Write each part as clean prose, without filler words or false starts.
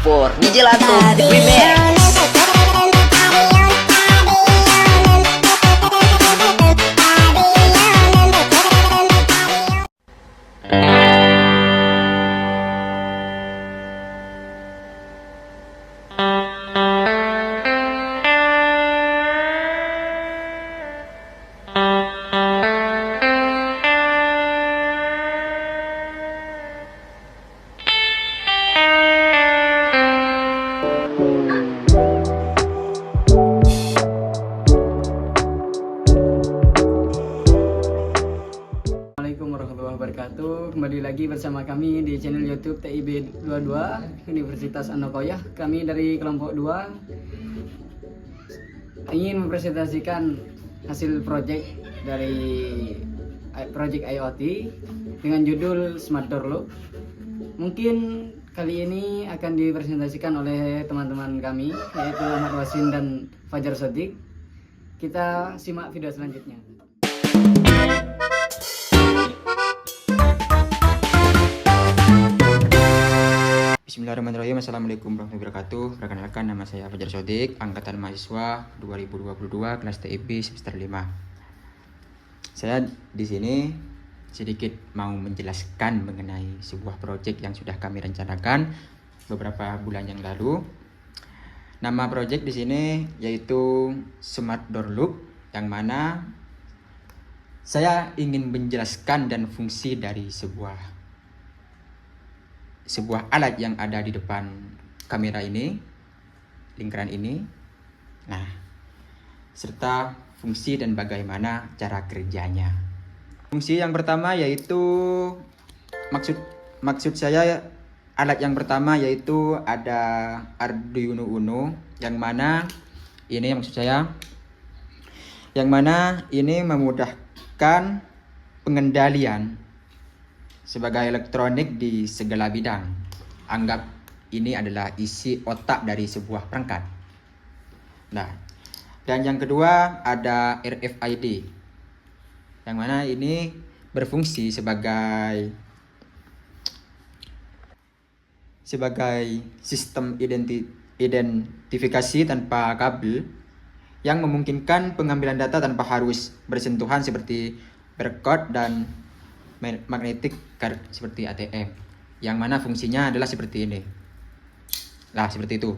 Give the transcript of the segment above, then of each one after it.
Campur DJ Lato Remix. Assalamualaikum warahmatullahi wabarakatuh. Kembali lagi bersama kami di channel YouTube TIB 22 Universitas An-Nakoyah. Kami dari kelompok 2 ingin mempresentasikan hasil proyek dari proyek IoT dengan judul Smart Door Lock. Mungkin kali ini akan dipresentasikan oleh teman-teman kami, yaitu Ahmad Wasin dan Fajar Sodik. Kita simak video selanjutnya. Bismillahirrahmanirrahim. Assalamualaikum warahmatullahi wabarakatuh. Perkenalkan, nama saya Fajar Sodik, angkatan mahasiswa 2022 kelas TIB semester 5. Saya di sini sedikit mau menjelaskan mengenai sebuah proyek yang sudah kami rencanakan beberapa bulan yang lalu. Nama proyek di sini yaitu Smart Door Lock, yang mana saya ingin menjelaskan dan fungsi dari sebuah alat yang ada di depan kamera ini, lingkaran ini. Nah, serta fungsi dan bagaimana cara kerjanya. Fungsi yang pertama yaitu maksud saya, alat yang pertama yaitu ada Arduino Uno, yang mana ini memudahkan pengendalian sebagai elektronik di segala bidang. Anggap ini adalah isi otak dari sebuah perangkat. Nah, dan yang kedua ada RFID, yang mana ini berfungsi sebagai sistem identifikasi tanpa kabel yang memungkinkan pengambilan data tanpa harus bersentuhan seperti barcode dan magnetic card seperti ATM, yang mana fungsinya adalah seperti ini. Nah, seperti itu.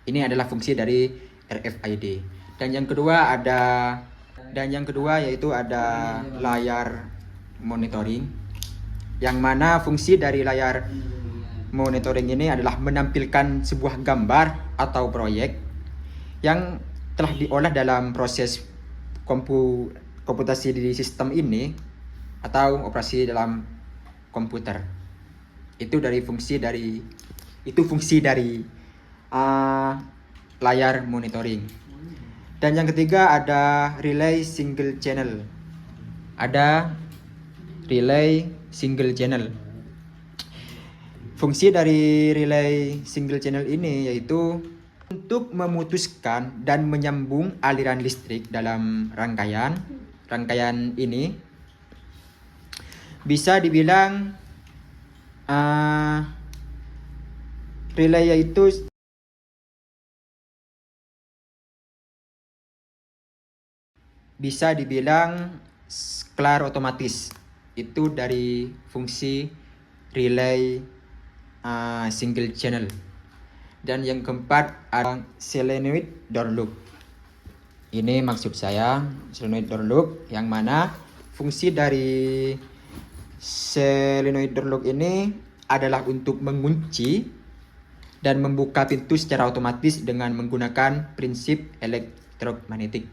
Ini adalah fungsi dari RFID. Dan yang kedua yaitu ada layar monitoring, yang mana fungsi dari layar monitoring ini adalah menampilkan sebuah gambar atau proyek yang telah diolah dalam proses komputasi di sistem ini atau operasi dalam komputer. Itu fungsi dari layar monitoring. Dan yang ketiga ada relay single channel. Fungsi dari relay single channel ini yaitu untuk memutuskan dan menyambung aliran listrik dalam rangkaian ini. Bisa dibilang relay yaitu bisa dibilang sklar otomatis. Itu dari fungsi relay single channel. Dan yang keempat ada solenoid door lock. Ini maksud saya solenoid door lock, yang mana fungsi dari solenoid door lock ini adalah untuk mengunci dan membuka pintu secara otomatis dengan menggunakan prinsip elektromagnetik.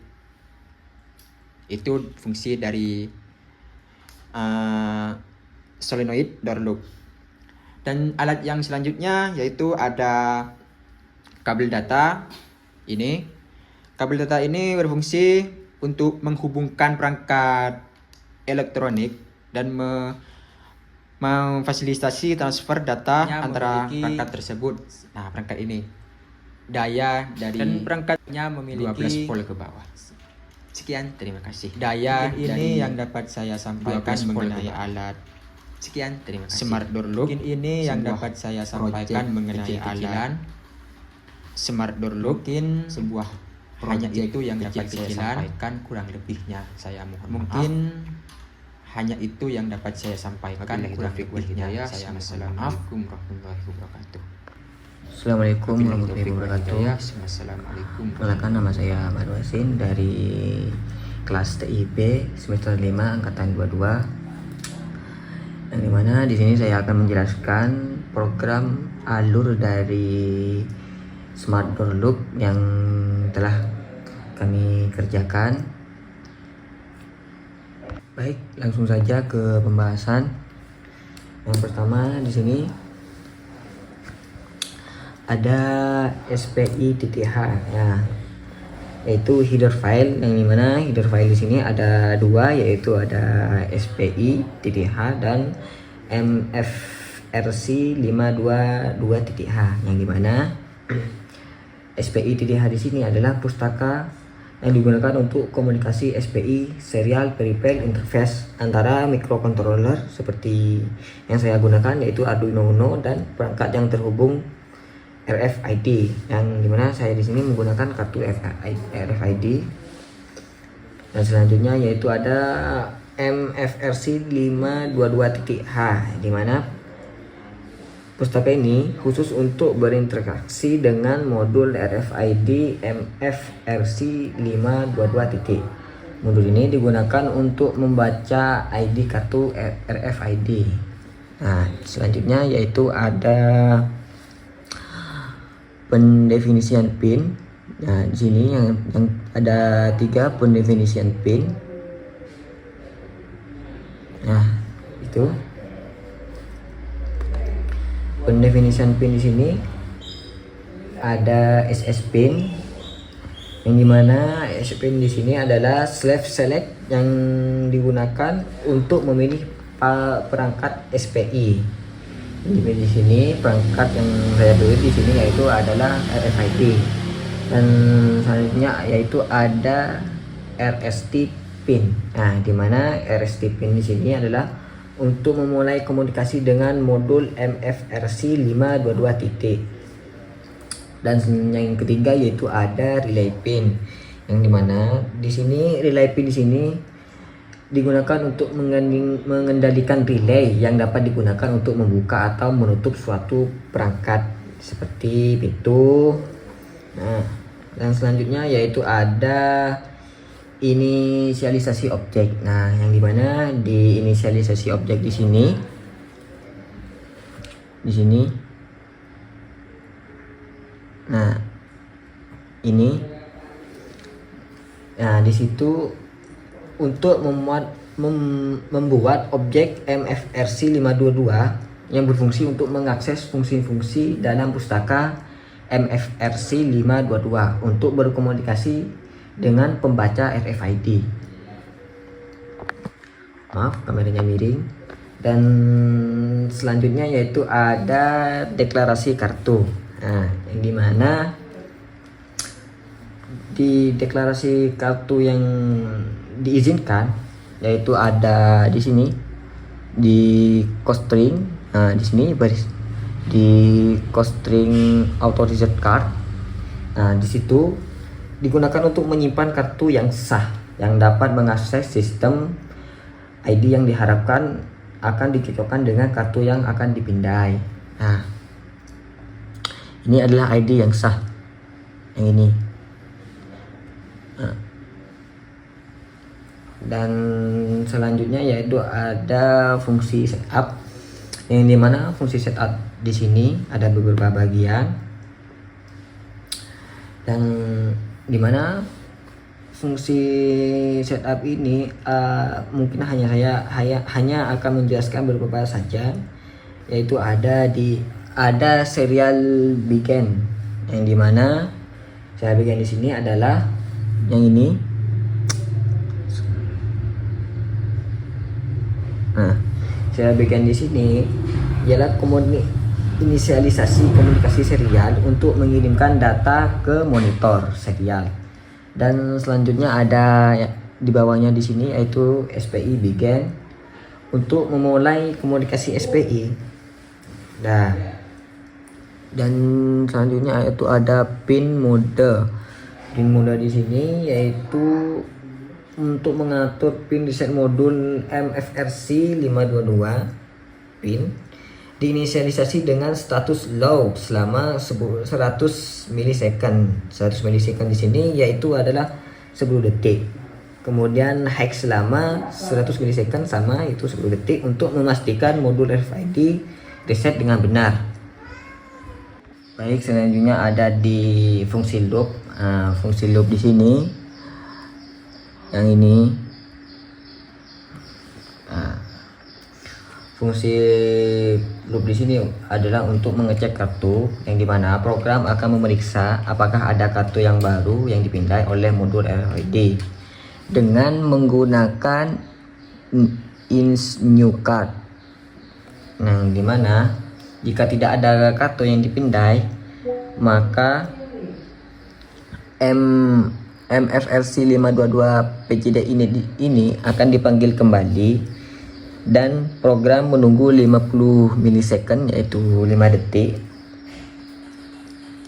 Itu fungsi dari solenoid door lock. Dan alat yang selanjutnya yaitu ada kabel data. Kabel data ini berfungsi untuk menghubungkan perangkat elektronik dan memfasilitasi transfer data antara perangkat tersebut. Nah, perangkat ini daya dari dan perangkatnya memiliki 12 volt ke bawah. Sekian, terima kasih. Daya ini yang dapat saya sampaikan mengenai alat. Sekian, terima kasih. Smart Door Lock. Mungkin ini yang dapat saya sampaikan mengenai alat. smart door lock mungkin sebuah hanya itu yang dapat saya sampaikan, kurang lebihnya saya mohon mungkin hanya itu yang dapat saya sampaikan, kurang lebihnya saya mohon maaf. Warahmatullahi wabarakatuh. Assalamualaikum warahmatullahi wabarakatuh. Assalamualaikum. Perkenalkan, nama saya Ahmad Wasin dari kelas TIB semester 5 angkatan 22. Yang dimana di sini saya akan menjelaskan program alur dari Smart Door Lock yang telah kami kerjakan. Baik, langsung saja ke pembahasan. Yang pertama di sini ada SPI.h ya, yaitu header file, yang dimana header file di sini ada dua, yaitu ada SPI.h dan MFRC522.h, yang dimana SPI.h di sini adalah pustaka yang digunakan untuk komunikasi SPI serial peripheral interface antara microcontroller seperti yang saya gunakan, yaitu Arduino Uno, dan perangkat yang terhubung RFID, yang dimana saya di sini menggunakan kartu RFID. Dan selanjutnya yaitu ada MFRC522.h, dimana pustaka ini khusus untuk berinteraksi dengan modul RFID MFRC522. Modul ini digunakan untuk membaca ID kartu RFID. Nah, selanjutnya yaitu ada pendefinisian pin. Nah, di sini yang ada 3 pendefinisian pin. Nah, itu pendefinisian pin di sini ada SS pin, yang dimana SS pin di sini adalah slave select yang digunakan untuk memilih perangkat SPI. Di sini perangkat yang saya pilih di sini yaitu adalah RFID, dan selanjutnya yaitu ada RST pin. Nah, dimana RST pin di sini adalah untuk memulai komunikasi dengan modul MFRC522. Dan yang ketiga yaitu ada relay pin, yang dimana di sini relay pin di sini digunakan untuk mengendalikan relay yang dapat digunakan untuk membuka atau menutup suatu perangkat seperti pintu. Nah, dan selanjutnya yaitu ada inisialisasi objek. Nah, yang dimana di inisialisasi objek di sini nah ini, nah di situ untuk membuat objek MFRC522 yang berfungsi untuk mengakses fungsi-fungsi dalam pustaka MFRC522 untuk berkomunikasi dengan pembaca RFID. Maaf, kameranya miring. Dan selanjutnya yaitu ada deklarasi kartu. Nah, yang dimana di deklarasi kartu yang diizinkan yaitu ada di sini di costring. Nah, di sini baris di costring authorized card. Nah, di situ digunakan untuk menyimpan kartu yang sah yang dapat mengakses sistem ID yang diharapkan akan dicocokkan dengan kartu yang akan dipindai. Nah, ini adalah ID yang sah, yang ini. Nah, dan selanjutnya yaitu ada fungsi setup, yang dimana fungsi setup di sini ada beberapa bagian, dan dimana fungsi setup ini mungkin hanya akan menjelaskan beberapa saja, yaitu ada serial begin, yang dimana serial begin di sini adalah yang ini. Nah, serial begin di sini ialah inisialisasi komunikasi serial untuk mengirimkan data ke monitor serial. Dan selanjutnya ada di bawahnya di sini yaitu SPI begin untuk memulai komunikasi SPI. Nah, Dan selanjutnya yaitu ada pin mode. Pin mode di sini yaitu untuk mengatur pin reset modul MFRC 522 pin diinisialisasi dengan status low selama 100 milisecond. 100 milisecond di sini yaitu adalah 10 detik. Kemudian high selama 100 milisecond sama itu 10 detik untuk memastikan modul RFID reset dengan benar. Baik, selanjutnya ada di fungsi loop. Fungsi loop di sini yang ini. Fungsi loop di sini adalah untuk mengecek kartu, yang dimana program akan memeriksa apakah ada kartu yang baru yang dipindai oleh modul RFID dengan menggunakan ins new card. Nah, dimana jika tidak ada kartu yang dipindai, maka MFRC 522 PCD ini akan dipanggil kembali dan program menunggu 50 milisecond yaitu 5 detik.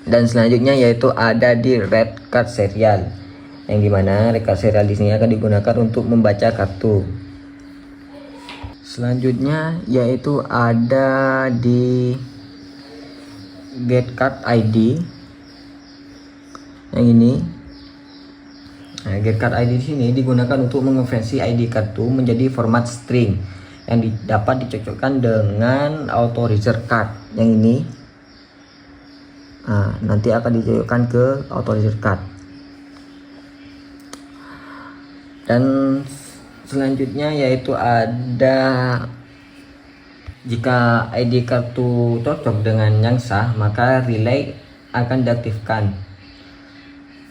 Dan selanjutnya yaitu ada di red card serial, yang dimana red card serial di sini akan digunakan untuk membaca kartu. Selanjutnya yaitu ada di get card ID yang ini. Nah, get card ID di sini digunakan untuk mengonversi ID kartu menjadi format string yang dapat dicocokkan dengan authorizer card yang ini. Nah, nanti akan dicocokkan ke authorizer card. Dan selanjutnya yaitu ada jika ID kartu cocok dengan yang sah, maka relay akan diaktifkan,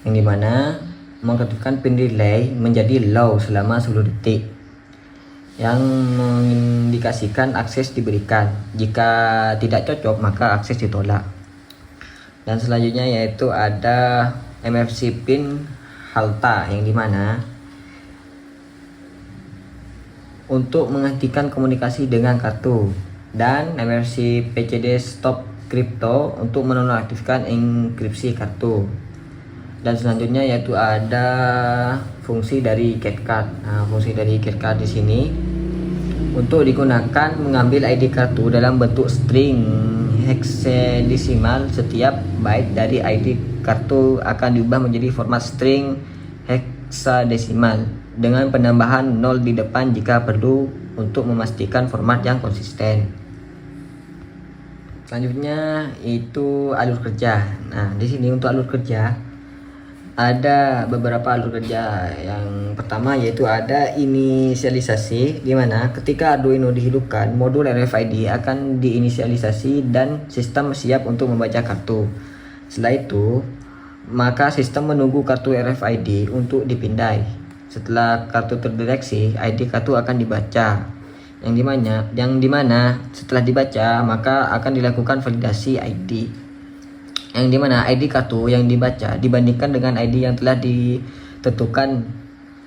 yang dimana mengaktifkan pin relay menjadi low selama 10 detik yang mengindikasikan akses diberikan. Jika tidak cocok maka akses ditolak. Dan selanjutnya yaitu ada MFC pin halta, yang dimana untuk menghentikan komunikasi dengan kartu, dan MFC PCD stop crypto untuk menonaktifkan enkripsi kartu. Dan selanjutnya yaitu ada fungsi dari get card. Nah, fungsi dari get card di sini untuk digunakan mengambil ID kartu dalam bentuk string hexadesimal. Setiap byte dari ID kartu akan diubah menjadi format string hexadesimal dengan penambahan 0 di depan jika perlu untuk memastikan format yang konsisten. Selanjutnya itu alur kerja. Nah, di sini untuk alur kerja ada beberapa alur kerja. Yang pertama yaitu ada inisialisasi, di mana ketika Arduino dihidupkan, modul RFID akan diinisialisasi dan sistem siap untuk membaca kartu. Setelah itu, maka sistem menunggu kartu RFID untuk dipindai. Setelah kartu terdeteksi, ID kartu akan dibaca. Yang dimana setelah dibaca maka akan dilakukan validasi ID. Yang dimana ID kartu yang dibaca dibandingkan dengan ID yang telah ditentukan,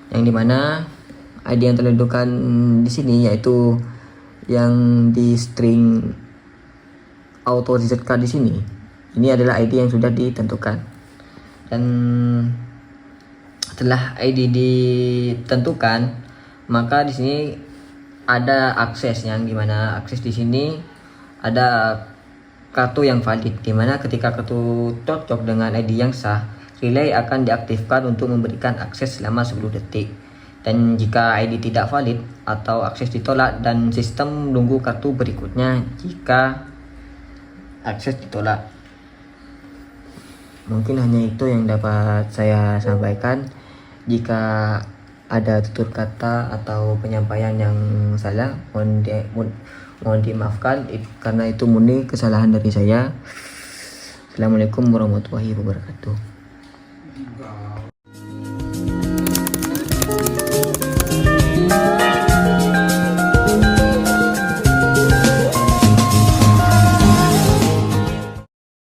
yang dimana ID yang telah ditentukan di sini yaitu yang di string authorizer card di sini. Ini adalah ID yang sudah ditentukan. Dan setelah ID ditentukan, maka di sini ada akses, yang dimana akses di sini ada kartu yang valid, dimana ketika kartu cocok dengan ID yang sah, relay akan diaktifkan untuk memberikan akses selama 10 detik. Dan jika ID tidak valid atau akses ditolak, dan sistem menunggu kartu berikutnya jika akses ditolak. Mungkin hanya itu yang dapat saya sampaikan. Jika ada tutur kata atau penyampaian yang salah, mohon dimaafkan, karena itu murni kesalahan dari saya. Assalamualaikum warahmatullahi wabarakatuh.